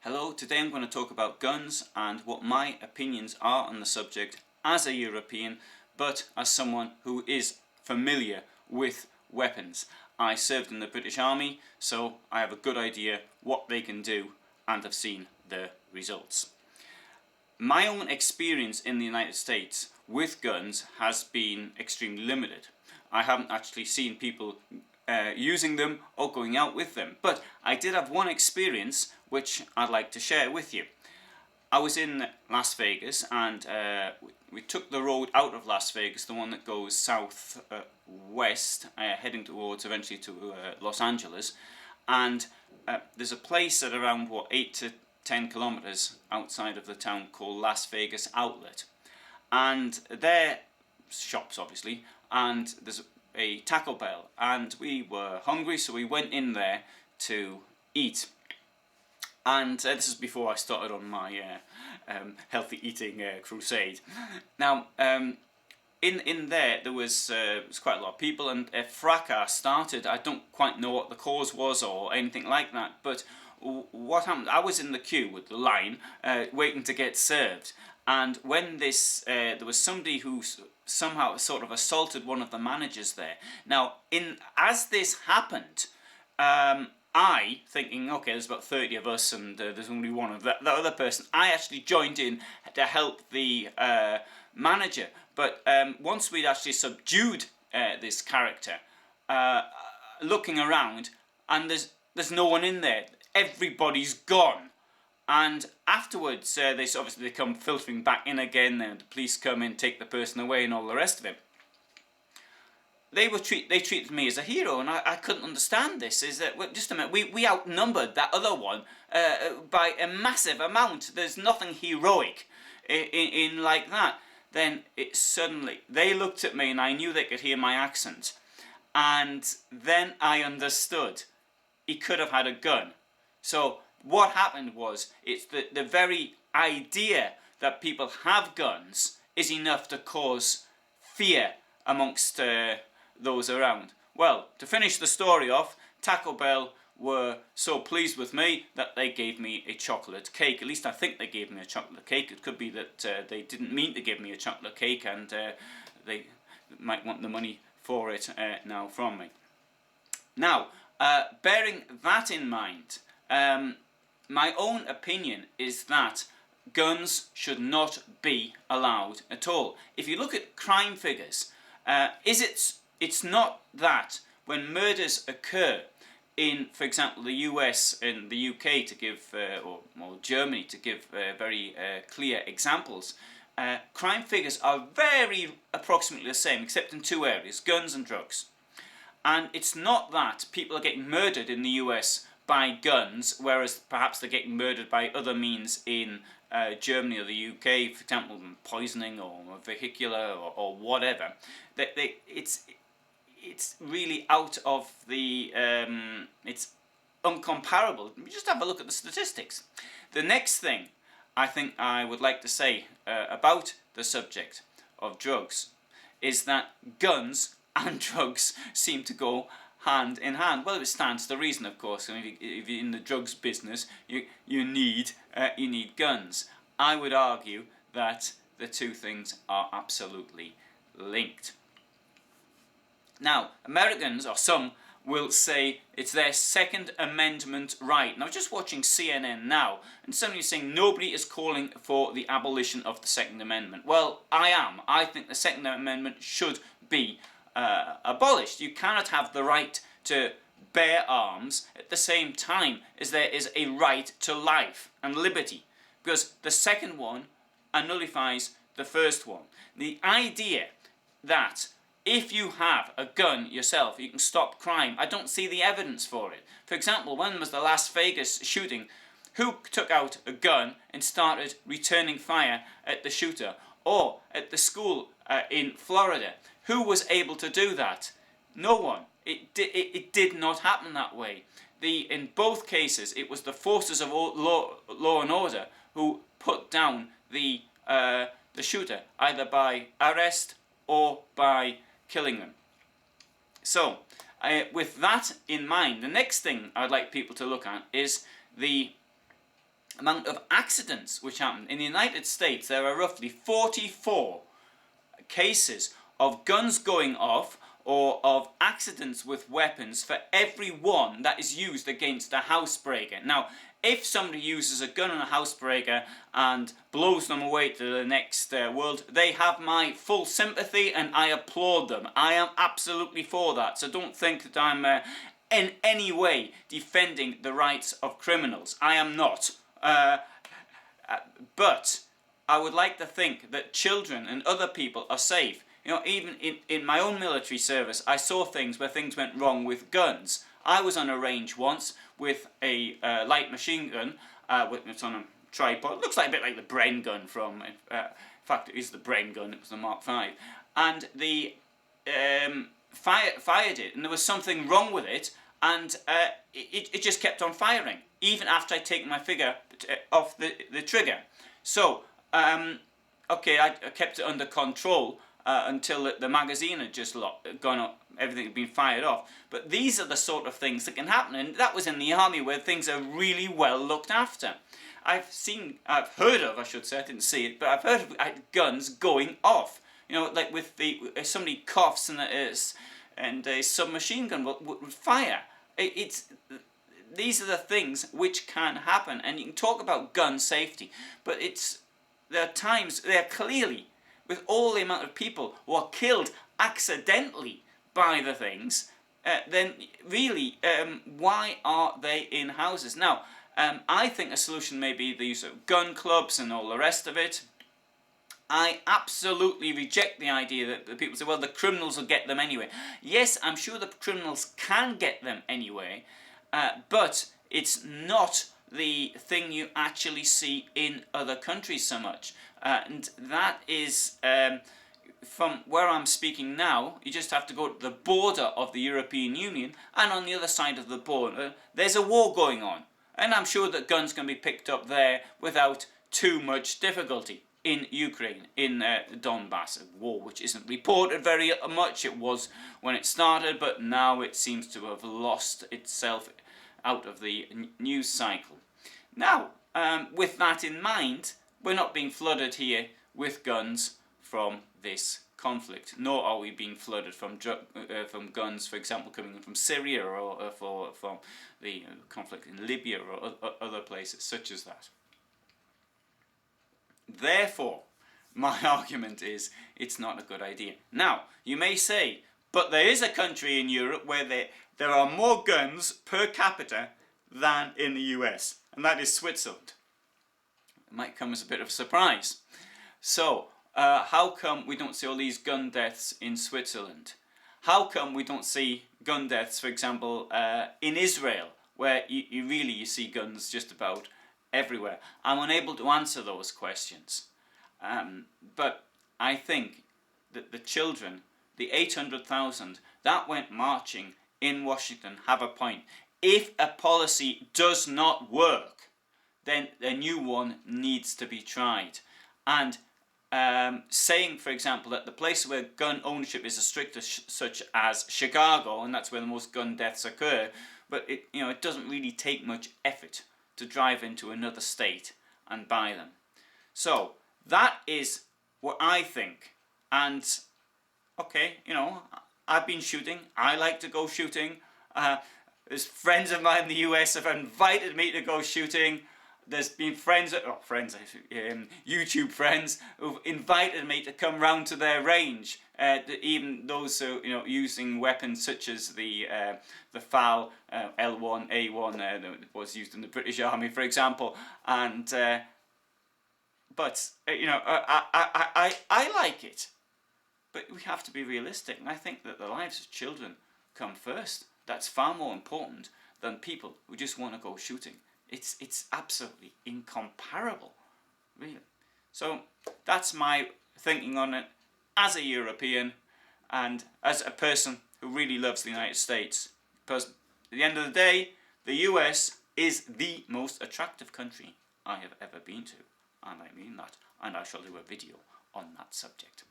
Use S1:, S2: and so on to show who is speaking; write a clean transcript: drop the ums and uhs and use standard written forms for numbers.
S1: Hello, today I'm going to talk about guns and what my opinions are on the subject as a European, but as someone who is familiar with weapons. I served in the British Army, so I have a good idea what they can do and have seen the results. My own experience in the United States with guns has been extremely limited. I haven't actually seen people using them or going out with them, but I did have one experience which I'd like to share with you. I was in Las Vegas and we took the road out of Las Vegas, the one that goes south west, heading towards eventually to Los Angeles, and there's a place at around 8 to 10 kilometers outside of the town called Las Vegas Outlet, and there shops obviously, and there's a Taco Bell, and we were hungry, so we went in there to eat. And this is before I started on my healthy eating crusade. Now, in there was quite a lot of people, and a fracas started. I don't quite know what the cause was or anything like that, but what happened, I was in the queue with the line, waiting to get served, and when there was somebody who somehow sort of assaulted one of the managers there. Now, as this happened, I, thinking, okay, there's about 30 of us and there's only one of that other person, I actually joined in to help the manager. But once we'd actually subdued this character, looking around, and there's no one in there. Everybody's gone. And afterwards, they come filtering back in again, and the police come in, take the person away, and all the rest of it. They treated me as a hero, and I couldn't understand this. Is that, well, just a minute, we outnumbered that other one by a massive amount. There's nothing heroic in like that. Then suddenly they looked at me, and I knew they could hear my accent, and then I understood. He could have had a gun. So what happened was, it's the very idea that people have guns is enough to cause fear amongst those around. Well, to finish the story off, Taco Bell were so pleased with me that they gave me a chocolate cake. At least I think they gave me a chocolate cake. It could be that they didn't mean to give me a chocolate cake, and they might want the money for it now from me. Now, bearing that in mind, my own opinion is that guns should not be allowed at all. If you look at crime figures, it's not that when murders occur in, for example, the US and the UK, to give, or Germany, to give very clear examples, crime figures are very approximately the same, except in two areas: guns and drugs. And it's not that people are getting murdered in the US by guns, whereas perhaps they're getting murdered by other means in Germany or the UK, for example, poisoning or vehicular or whatever. It's really out of the, it's uncomparable. Just have a look at the statistics. The next thing I think I would like to say about the subject of drugs is that guns and drugs seem to go hand in hand. Well, it stands to reason, of course. I mean, if you're in the drugs business, you need guns. I would argue that the two things are absolutely linked. Now, Americans, or some, will say it's their Second Amendment right. And I was just watching CNN now, and somebody's saying nobody is calling for the abolition of the Second Amendment. Well, I am. I think the Second Amendment should be abolished. You cannot have the right to bear arms at the same time as there is a right to life and liberty, because the second one nullifies the first one. The idea that if you have a gun yourself, you can stop crime, I don't see the evidence for it. For example, when was the Las Vegas shooting? Who took out a gun and started returning fire at the shooter? Or at the school in Florida? Who was able to do that? No one. It did not happen that way. In both cases, it was the forces of law and order who put down the shooter, either by arrest or by killing them. So, with that in mind, the next thing I'd like people to look at is the amount of accidents which happen. In the United States, there are roughly 44 cases of guns going off or of accidents with weapons for every one that is used against a housebreaker. Now, if somebody uses a gun on a housebreaker and blows them away to the next world, they have my full sympathy and I applaud them. I am absolutely for that. So don't think that I'm in any way defending the rights of criminals. I am not. But I would like to think that children and other people are safe. You know, even in my own military service, I saw things where things went wrong with guns. I was on a range once with a light machine gun, it's on a tripod. It looks like a bit like the Bren gun from, in fact it is the Bren gun, it was the Mark V. And the fired it, and there was something wrong with it, and it just kept on firing, even after I'd taken my finger off the trigger. So, okay, I kept it under control until the magazine had just gone up, everything had been fired off. But these are the sort of things that can happen, and that was in the army where things are really well looked after. I've heard of, I should say, I didn't see it, but I've heard of guns going off. You know, like with somebody coughs and a submachine gun would fire. These are the things which can happen, and you can talk about gun safety, but there are times, there clearly, with all the amount of people who are killed accidentally by the things, then really, why are they in houses? Now, I think a solution may be the use of gun clubs and all the rest of it. I absolutely reject the idea that the people say, well, the criminals will get them anyway. Yes, I'm sure the criminals can get them anyway, but it's not the thing you actually see in other countries so much. And that is, from where I'm speaking now, you just have to go to the border of the European Union, and on the other side of the border, there's a war going on. And I'm sure that guns can be picked up there without too much difficulty. In Ukraine, in the Donbass, a war which isn't reported very much. It was when it started, but now it seems to have lost itself out of the news cycle. Now, with that in mind, we're not being flooded here with guns from this conflict, nor are we being flooded from guns, for example, coming in from Syria or from the conflict in Libya or other places such as that. Therefore, my argument is it's not a good idea. Now, you may say, but there is a country in Europe where there are more guns per capita than in the US, and that is Switzerland. It might come as a bit of a surprise. So, how come we don't see all these gun deaths in Switzerland? How come we don't see gun deaths, for example, in Israel, where you see guns just about everywhere? I'm unable to answer those questions. But I think that the children, the 800,000 that went marching in Washington, have a point. If a policy does not work, then a new one needs to be tried. And saying, for example, that the place where gun ownership is as strict as such as Chicago, and that's where the most gun deaths occur, but it doesn't really take much effort to drive into another state and buy them. So that is what I think. And okay, I've been shooting. I like to go shooting. There's friends of mine in the US have invited me to go shooting. There's been YouTube friends who've invited me to come round to their range. Even those who using weapons such as the FAL L1 A1 that was used in the British Army, for example. And but I like it, but we have to be realistic. And I think that the lives of children come first. That's far more important than people who just want to go shooting. It's absolutely incomparable, really. So that's my thinking on it as a European and as a person who really loves the United States. Because at the end of the day, the US is the most attractive country I have ever been to. And I mean that. And I shall do a video on that subject.